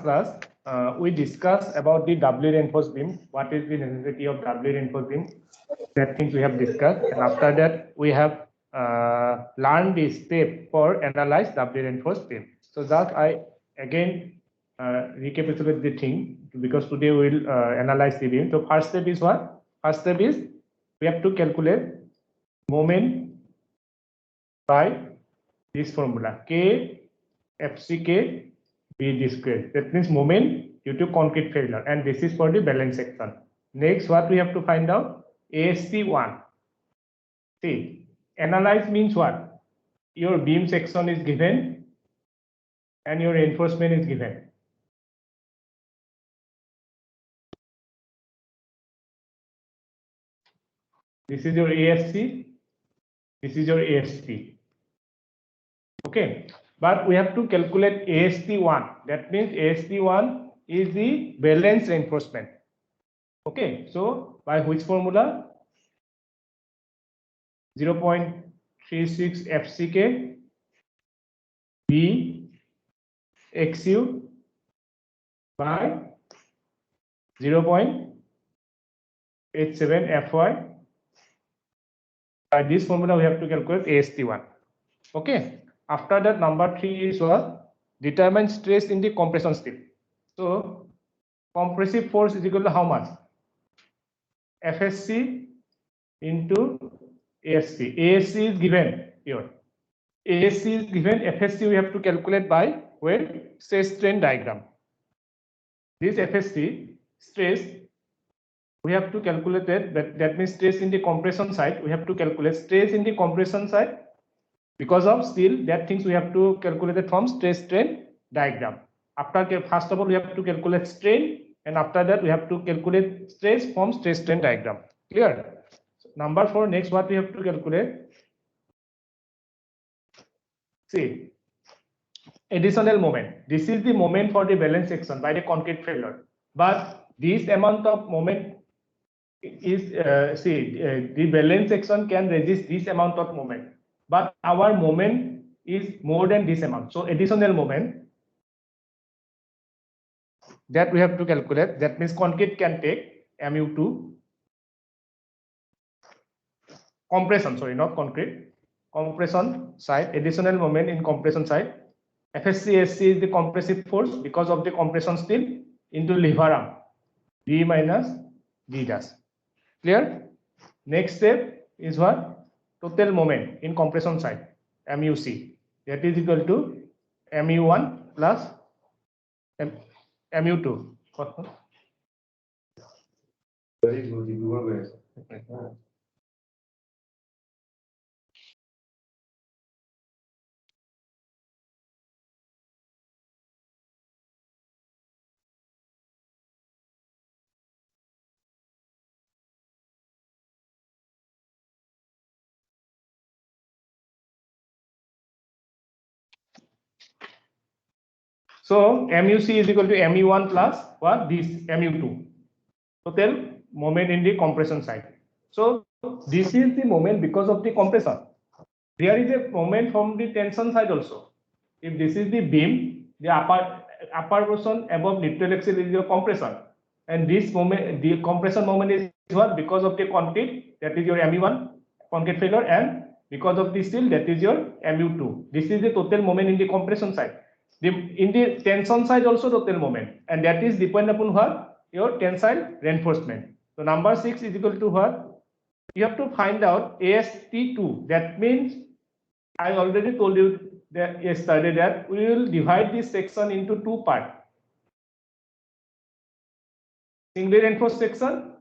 class, we discussed about the doubly reinforced beam. What is the necessity of doubly reinforced beam? That things we have discussed, and after that we have learned the step for analyze doubly reinforced beam. So that I again recapitulate the thing, because today we will analyze the beam. So first step is what? First step is we have to calculate moment by this formula K FCK B squared. That means moment due to concrete failure, and this is for the balance section. Next, what we have to find out? AST1. See, analyze means what? Your beam section is given and your reinforcement is given. This is your ASC, this is your AST. Okay, but we have to calculate AST1. That means AST1 is the balance reinforcement. Okay, so by which formula? 0.36 FCK B XU by 0.87 FY. By this formula we have to calculate AST1. Okay, after that, number 3 is what? Determine stress in the compression steel. So compressive force is equal to how much? FSC into ASC. ASC is given here. ASC is given. FSC we have to calculate by stress strain diagram. This FSC stress we have to calculate it, but that means stress in the compression side. We have to calculate stress in the compression side. Because of steel, that things we have to calculate it from stress strain diagram. After, first of all, we have to calculate strain, and after that we have to calculate stress from stress strain diagram. Clear? So, number 4, next what we have to calculate? See, additional moment. This is the moment for the balance section by the concrete failure. But this amount of moment is, the balance section can resist this amount of moment. But our moment is more than this amount. So additional moment that we have to calculate. That means concrete can take MU2 compression, sorry, not concrete, compression side, additional moment in compression side. FSC is the compressive force because of the compression steel into lever arm B minus D dash. Clear? Next step is what? Total moment in compression side, MUC, that is equal to MU1 plus MU2. So MUC is equal to MU1 plus what? This MU2. Total moment in the compression side. So this is the moment because of the compression. There is a moment from the tension side also. If this is the beam, the upper portion above neutral axis is your compression, and this moment, the compression moment is what? Because of the concrete, that is your MU1 concrete failure, and because of the steel, that is your MU2. This is the total moment in the compression side. In the tension side also total moment, and that is depend upon what? Your tensile reinforcement. So number 6 is equal to what? You have to find out AST2. That means I already told you that yesterday that we will divide this section into 2 parts: singly reinforced section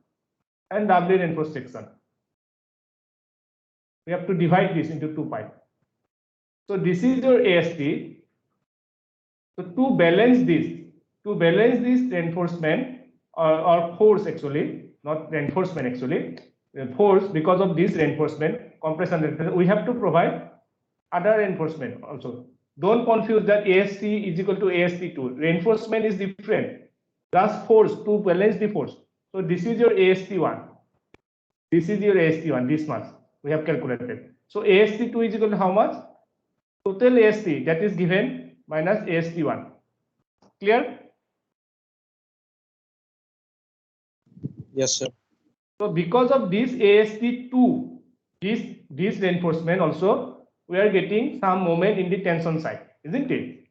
and doubly reinforced section. We have to divide this into 2 parts. So this is your AST. So to balance this reinforcement or force, actually, not reinforcement, actually, force because of this reinforcement, compression, we have to provide other reinforcement also. Don't confuse that AST is equal to AST2. Reinforcement is different. Just force to balance the force. So this is your AST1. This is your AST1. This much we have calculated. So AST2 is equal to how much? Total AST that is given minus AST1. Clear? Yes, sir. So because of this AST2, this reinforcement also, we are getting some moment in the tension side, isn't it?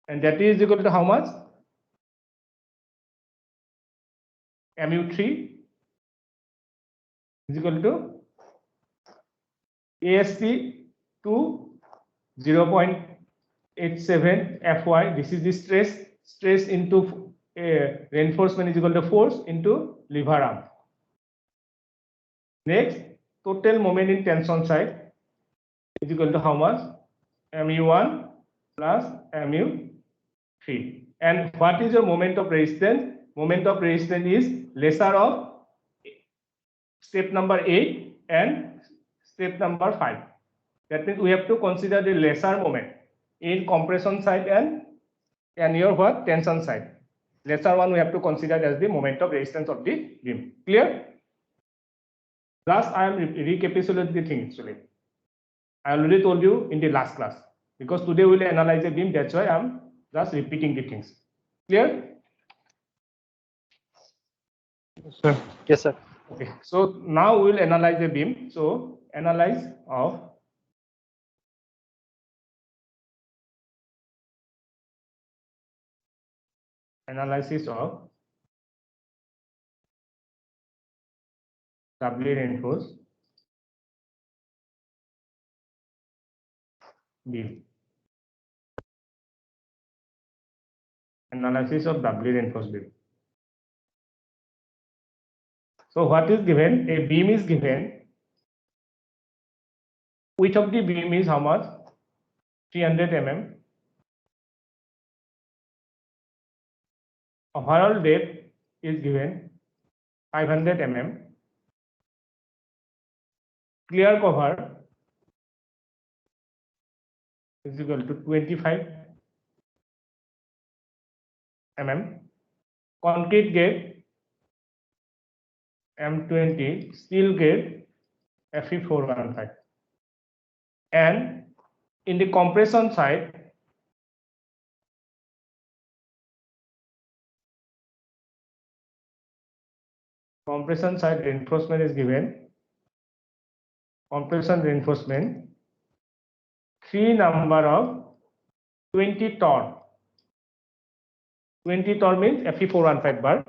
And that is equal to how much? Mu3 is equal to AST2 0.87 Fy. This is the stress into reinforcement is equal to force into lever arm. Next, total moment in tension side is equal to how much? Mu1 plus Mu3. And what is your moment of resistance? Moment of resistance is lesser of step number 8 and step number 5. That means we have to consider the lesser moment in compression side and your what? Tension side. Lesser one we have to consider as the moment of resistance of the beam. Clear? Thus, I am recapitulating the thing actually. I already told you in the last class. Because today we will analyze a beam, that's why I am just repeating the things. Clear? Yes, sir. Yes, sir. Okay. So now we will analyze the beam. So analysis of doubly reinforced beam. Analysis of doubly reinforced beam. So what is given? A beam is given. Width of the beam is how much? 300 mm. Overall depth is given 500 mm. Clear cover is equal to 25 mm. Concrete gate M20, steel gate Fe415. And in the compression side, reinforcement is given. Compression reinforcement 3 number of 20 torr. 20 torr means Fe415 bar.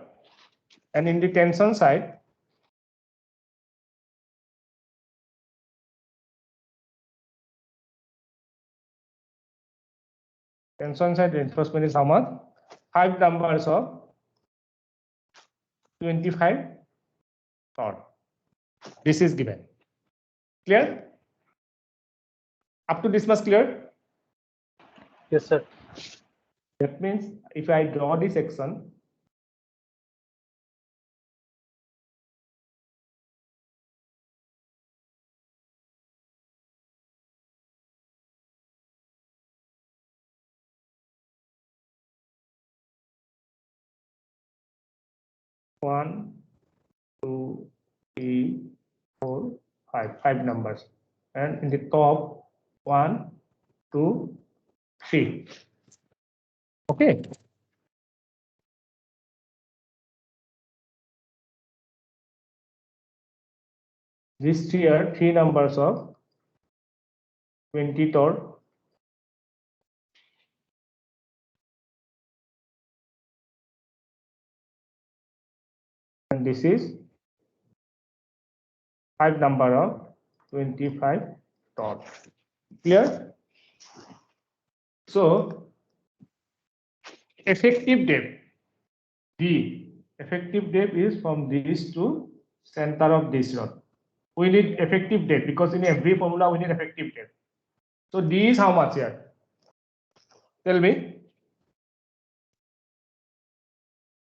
And in the tension side, reinforcement is how much? 5 numbers of 25 torr. This is given. Clear? Up to this much clear? Yes, sir. That means if I draw this section, one, two, three, four, five numbers, and in the top 1, 2, 3. Okay. These three are 3 numbers of 20 torr. And this is 5 number of 25 torr. Clear? So effective depth, D, effective depth is from this to center of this rod. We need effective depth because in every formula we need effective depth. So D is how much here? Tell me.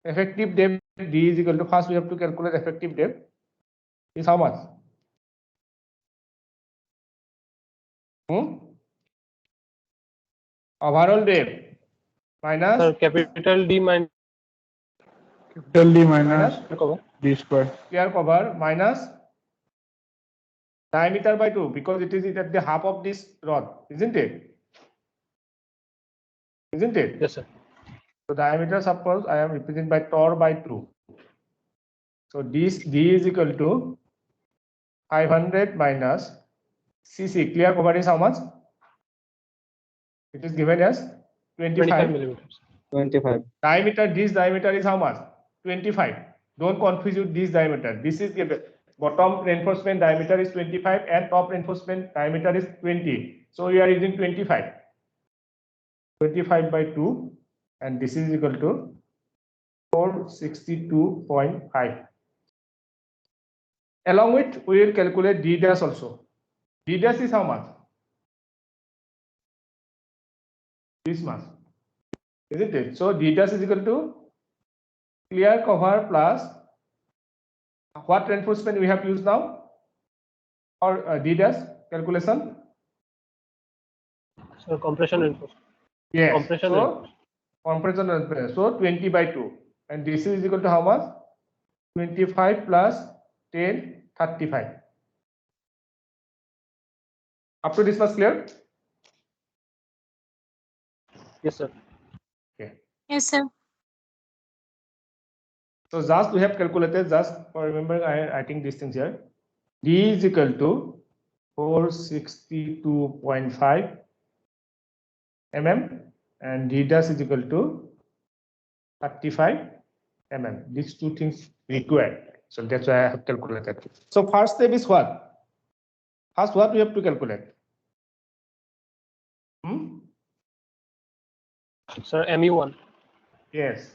Effective depth D is equal to, first we have to calculate effective depth is how much? Overall depth minus. Sir, capital D minus D square. Clear cover minus diameter by 2 because it is at the half of this rod, isn't it? Isn't it? Yes, sir. So diameter, suppose I am represented by torr by 2. So D is equal to 500 minus CC. Clear cover is how much? It is given as 25 millimeters. 25. Diameter, this diameter is how much? 25. Don't confuse with this diameter. This is given. Bottom reinforcement diameter is 25 and top reinforcement diameter is 20. So we are using 25. 25 by 2 and this is equal to 462.5. Along with, we will calculate D dash also. D dash is how much? This much. Isn't it? So D dash is equal to clear cover plus what reinforcement we have used now or D dash calculation? So compression reinforcement. Yes. Compression So compression reinforcement. So 20 by 2 and this is equal to how much? 25 plus 10, 35. Up to this was clear? Yes, sir. Okay. Yes, sir. So just we have calculated, just for remember I think these things here. D is equal to 462.5 mm and D dash is equal to 35 mm. These two things required. So that's why I have calculated. So first step is what? First, what we have to calculate? Sir, MU1. Yes.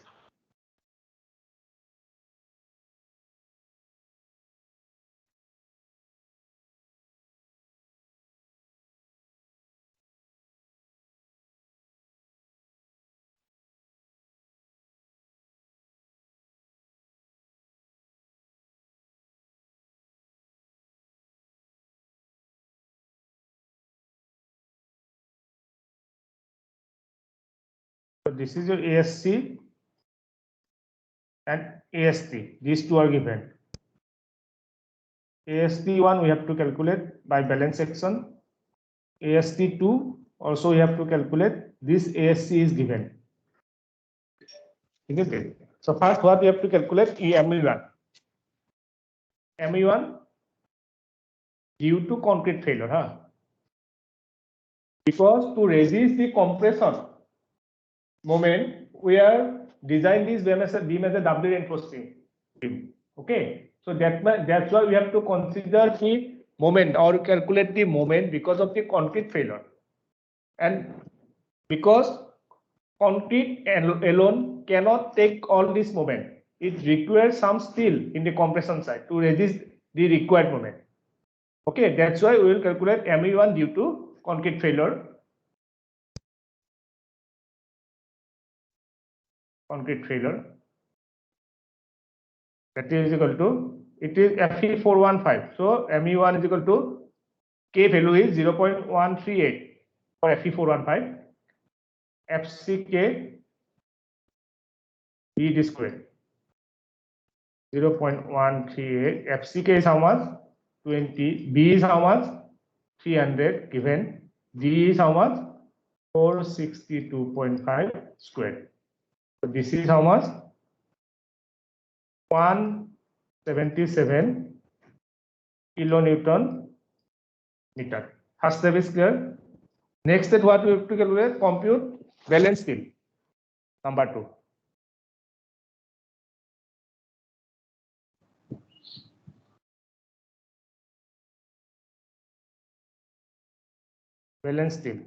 So this is your ASC and AST. These two are given. AST1 we have to calculate by balance section. AST2 also we have to calculate. This ASC is given. Okay. So first what we have to calculate ME1. ME1 due to concrete failure, huh? Because to resist the compression moment, we are designing this beam as a doubly reinforcing beam. Okay, so that's why we have to consider the moment or calculate the moment because of the concrete failure, and because concrete alone cannot take all this moment, it requires some steel in the compression side to resist the required moment. Okay, that's why we will calculate ME1 due to concrete failure. Concrete failure. That is equal to, it is Fe415. So Me1 is equal to, K value is 0.138 for Fe415. FCK B square 0.138. FCK is how much? 20. B is how much? 300 given. D is how much? 462.5 square. So this is how much? 177 kilonewton meter. First step is clear. Next step, what we have to calculate? Compute balance steel. Number 2. Balance steel.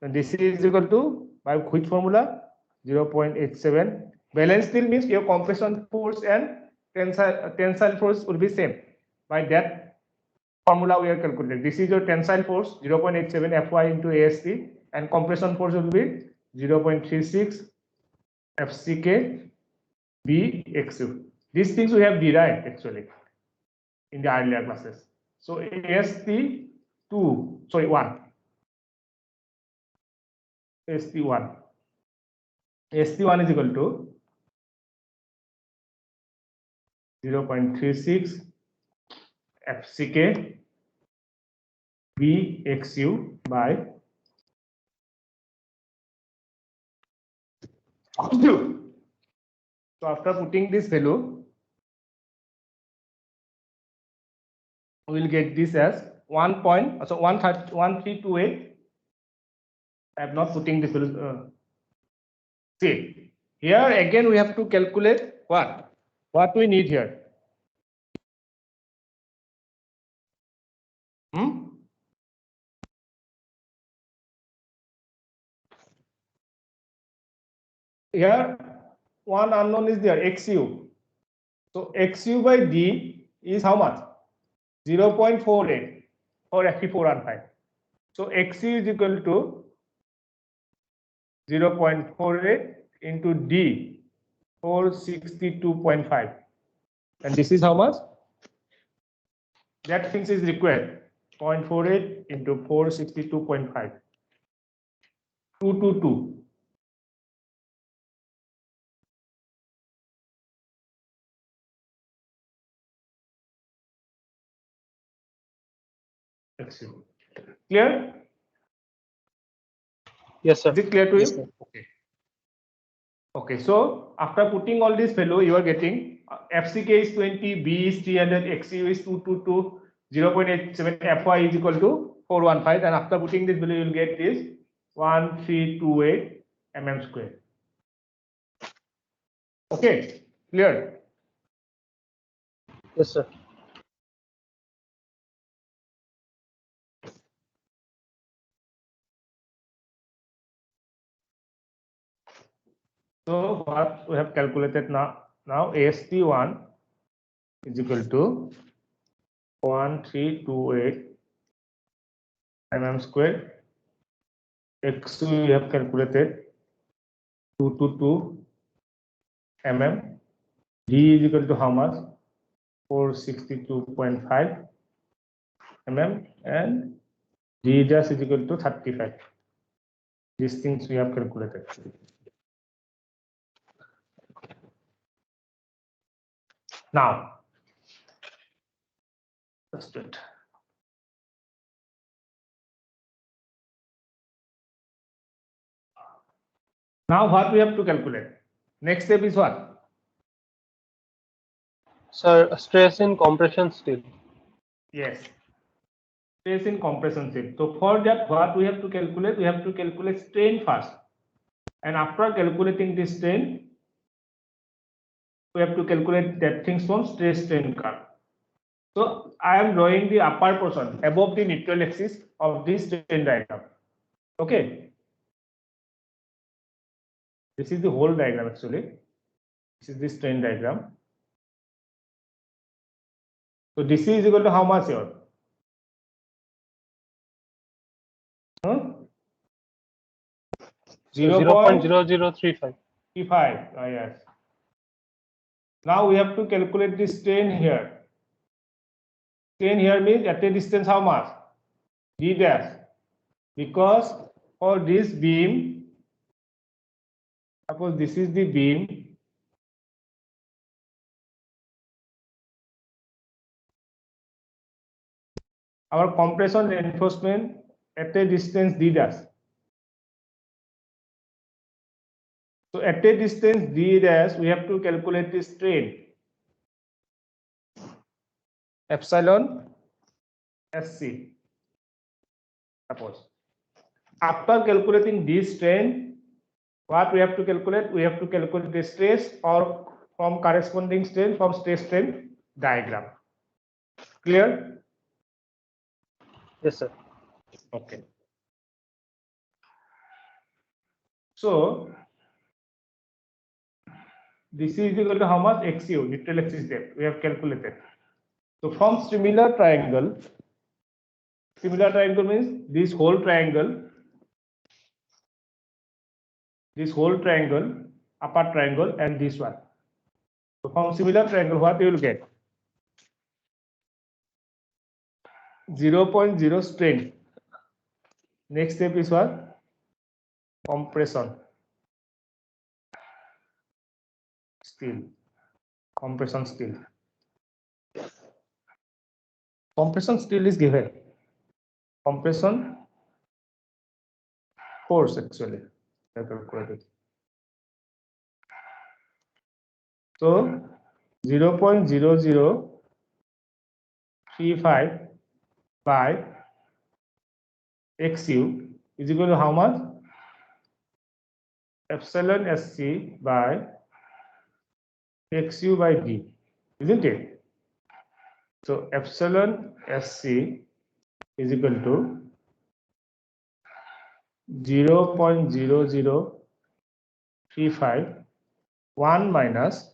And this is equal to, by which formula? 0.87. Balance steel means your compression force and tensile force will be same. By that formula we are calculating. This is your tensile force 0.87 Fy into AST and compression force will be 0.36 FCK BXU. These things we have derived actually in the earlier classes. So AST1. ST1 is equal to 0.36 FCK BXU by So after putting this value, we will get this as 1328. I am not putting this value. See, here again we have to calculate what we need here. Here one unknown is there, XU. So XU by D is how much? 0.48 or Fe415. So XU is equal to 0.48 into D, 462.5. And this is how much? That things is required. 0.48 into 462.5. 222. XU. Clear? Yes, sir. Is it clear to Yes, you? sir. Okay. Okay, so after putting all this value, you are getting FCK is 20, B is 300, XU is 222, 0.87, Fy is equal to 415, and after putting this value, you will get this 1328 mm square. Okay, clear? Yes, sir. So what we have calculated now AST1 is equal to 1328 mm square. XU we have calculated 222 mm. D is equal to how much? 462.5 mm, and D dash is equal to 35. These things we have calculated. Now, let's do it. Now what we have to calculate? Next step is what? Sir, stress in compression steel. Yes. Stress in compression steel. So for that, what we have to calculate? We have to calculate strain first. And after calculating the strain, we have to calculate that things from stress strain curve. So I am drawing the upper portion above the neutral axis of this strain diagram. Okay. This is the whole diagram actually. This is the strain diagram. So this is equal to how much here? 0.0035. 0.35. Yes. Now we have to calculate the strain here. Strain here means at a distance how much? D dash. Because for this beam, suppose this is the beam. Our compression reinforcement at a distance D dash. So at a distance D dash, we have to calculate the strain. Epsilon SC. Suppose. After calculating this strain, what we have to calculate? We have to calculate the stress or from corresponding strain from stress strain diagram. Clear? Yes, sir. Okay. So this is equal to how much? XU, neutral axis depth. We have calculated. So from similar triangle means this whole triangle, upper triangle, and this one. So from similar triangle, what you will get? 0.0 strain. Next step is what? Compression. Steel. Compression steel. Compression steel is given. Compression force actually. So 0.0035 by XU is equal to how much? Epsilon SC by XU by D, isn't it? So epsilon SC is equal to 0.0035 1 minus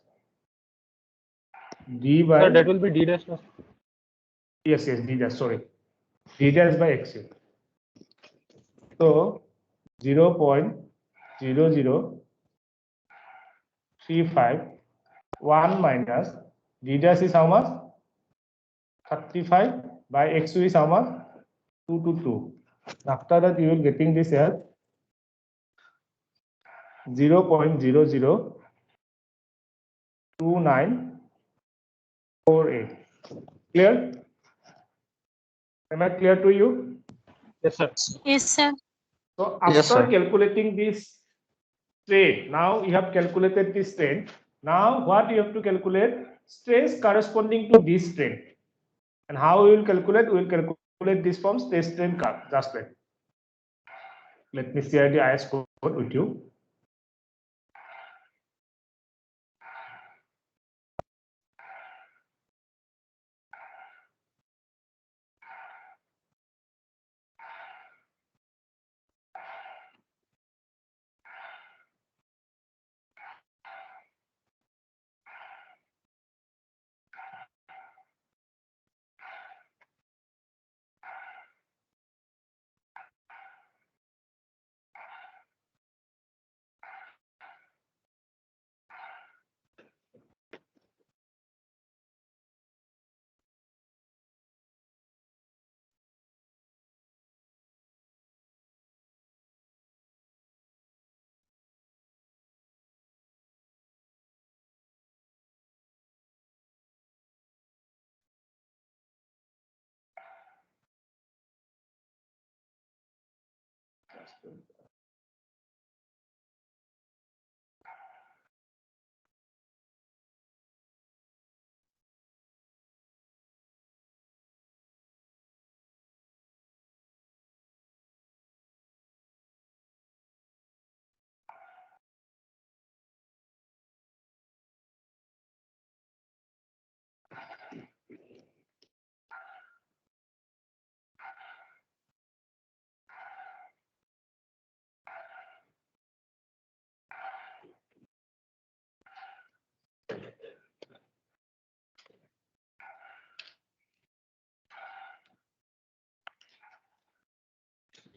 D by, Sir, that will be D dash. No? yes, D dash, sorry, D dash by XU. So 0.0035 1 minus D dash is how much? 35 by XU is how much? 2 to 2. After that, you will getting this as 0.002948. Clear? Am I clear to you? Yes, sir. Yes, sir. So after Yes, sir. calculating this strain, now you have calculated this strain. Now what you have to calculate? Stress corresponding to this strain. And how we will calculate? We will calculate this from stress strain curve. Just like. Let me share the IS code with you.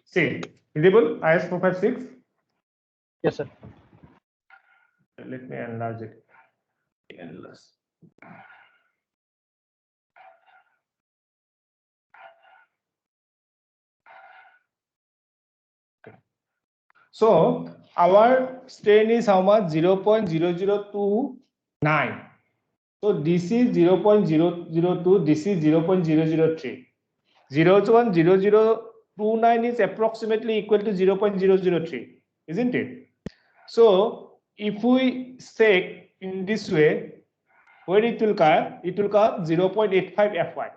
See, visible IS 456. Yes, sir. Let me enlarge it. Enlarge. So our strain is how much? 0.0029. So this is 0.002, this is 0.003. 0.0029 is approximately equal to 0.003, isn't it? So if we say in this way, where it will come 0.85 Fy,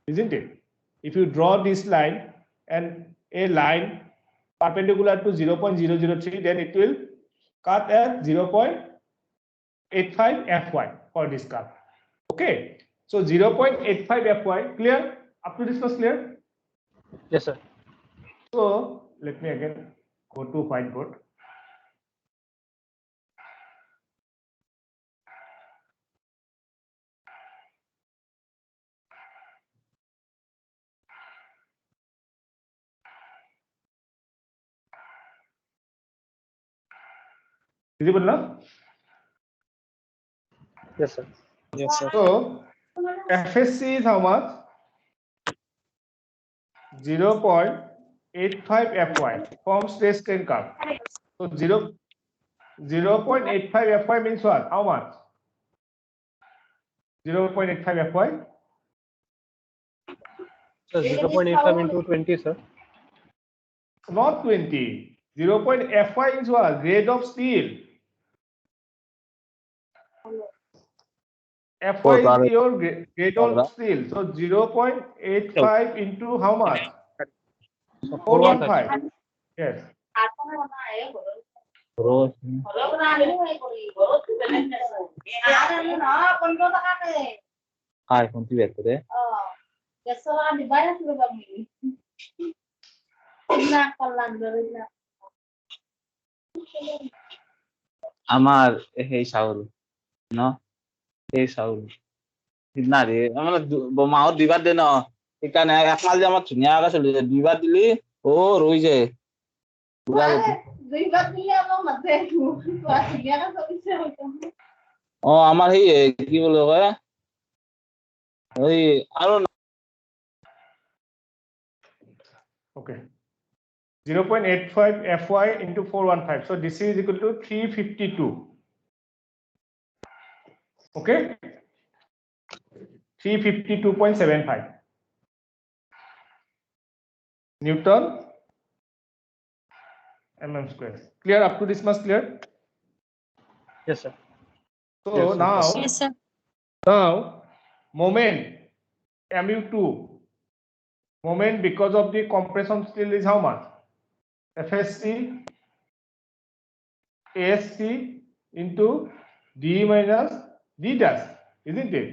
isn't it? If you draw this line and a line perpendicular to 0.003, then it will cut at 0.85 Fy for this curve. Okay, so 0.85 Fy, clear? Up to this was clear? Yes, sir. So let me again go to whiteboard. Visible now? Yes, sir. Yes, sir. So FSC is how much? 0.85 Fy from stress strain curve. So 0.85 Fy means what? How much? 0.85 Fy? Sir, 0.85 into 20, sir. Not 20. 0.Fy is what? Grade of steel. Fy is your grade of steel. So 0.85 into how much? 415. Yes. আমার সেই চাউল ন সেই চাউল সিদিনা ৰে মানে মাহত দুইবাৰ দিয়ে ন সেইকাৰণে একমাল যে আমাৰ ধুনীয়াকে চলি যায় দুইবাৰ দিলি ৰৈ যায় আমাৰ সেই কি বুলি কয় এই আৰু Okay. 0.85 Fy into 415. So this is equal to 352. Okay. 352.75 Newton mm square. Clear up to this much? Clear? Yes, sir. So Yes, sir. now, Yes, sir. now moment mu2 moment because of the compression steel is how much? FSC ASC into D minus D dash, isn't it?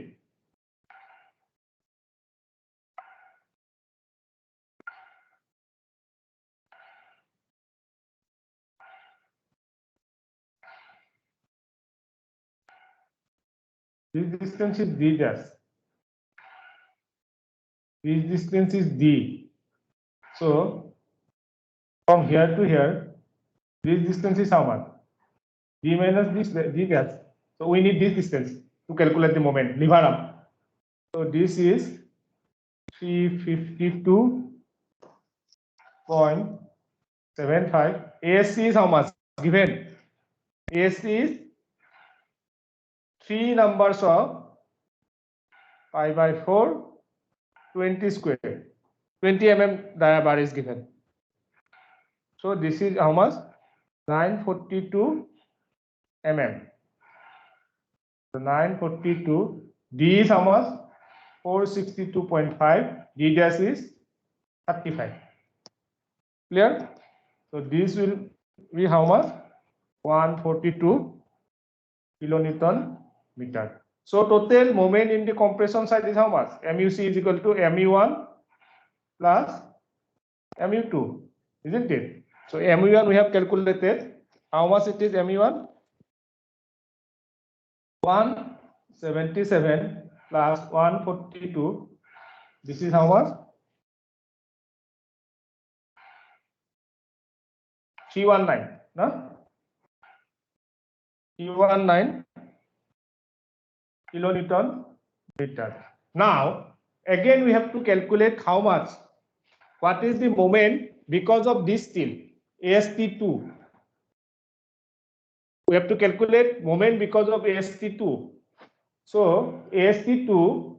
This distance is D dash. This distance is D. So from here to here, this distance is how much? D minus this D dash. So we need this distance to calculate the moment. Lever arm. So this is 352.75. ASC is how much? Given. ASC is 3 numbers of pi by 4, 20 square. 20 mm dia bar is given. So this is how much? 942 mm. So 942. D is how much? 462.5. D dash is 35. Clear? So this will be how much? 142 kilonewton meter. So total moment in the compression side is how much? MUC is equal to MU1 plus MU2, isn't it? So MU1 we have calculated. How much it is MU1? 177 plus 142. This is how much? 319. No? 319 kilonewton meter. Now again we have to calculate how much. What is the moment because of this steel AST2? We have to calculate moment because of AST2. So AST2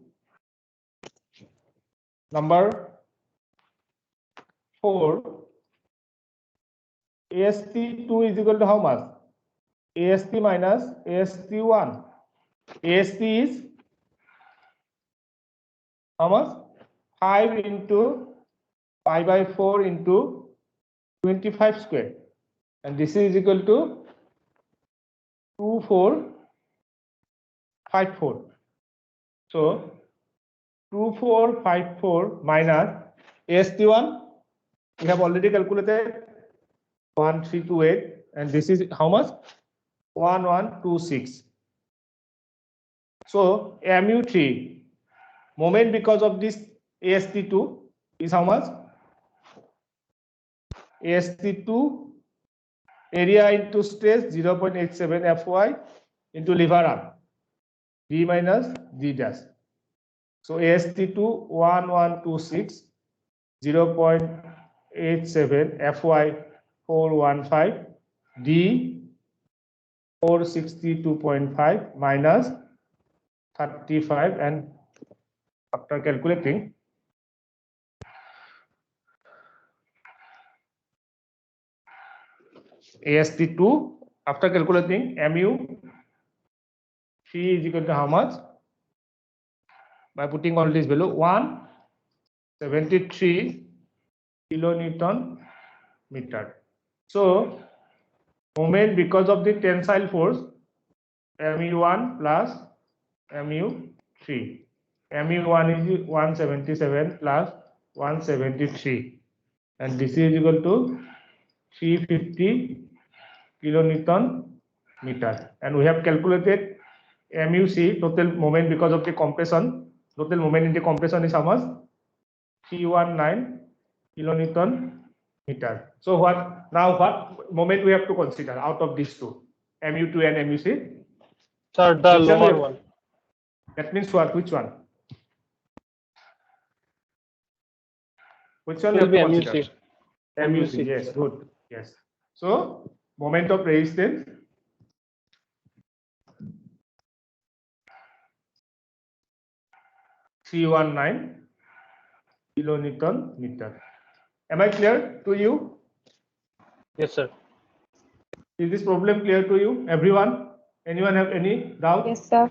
number 4. AST2 is equal to how much? AST minus AST1. AST is how much? 5 into pi by 4 into 25 square. And this is equal to 2454. So 2454 minus AST1 we have already calculated 1328, and this is how much? 1126. So MU3 moment because of this AST2 is how much? AST2 area into stress 0.87 Fy into lever arm D minus D dash. So AST2 1126 0.87 Fy 415 D 462.5 minus 35, and after calculating AST2 after calculating MU3 is equal to how much? by putting all this value 173 kilonewton meter. So moment because of the tensile force mu1 plus mu3. mu1 is 177 plus 173, and this is equal to 350 kilonewton meter. And we have calculated MUC, total moment because of the compression. Total moment in the compression is how much? 319 kilonewton meter. So what moment we have to consider out of these two, MU2 and MUC? Sir, the lower one. That means what? Which one? Which one Will we be have to consider? MUC. MUC, yes, good. Yes. So moment of resistance (319 kilonewton meter). Am I clear to you? Yes, sir. Is this problem clear to you, everyone? Anyone have any doubt? Yes, sir.